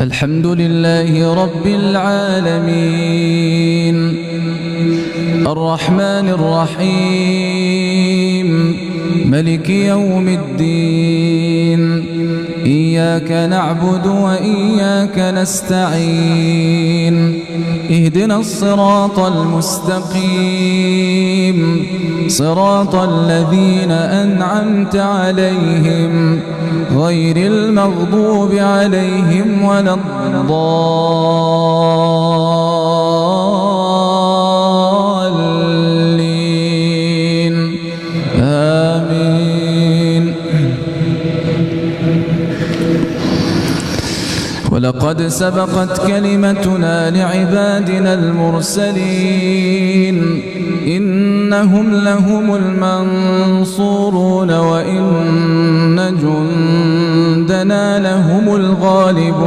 الحمد لله رب العالمين الرحمن الرحيم ملك يوم الدين إياك نعبد وإياك نستعين اهدنا الصراط المستقيم صراط الذين أنعمت عليهم غير المغضوب عليهم ولا الضالين آمين. ولقد سبقت كلمتنا لعبادنا المرسلين إنهم لهم المنصورون وإن جندنا لهم الغالبون.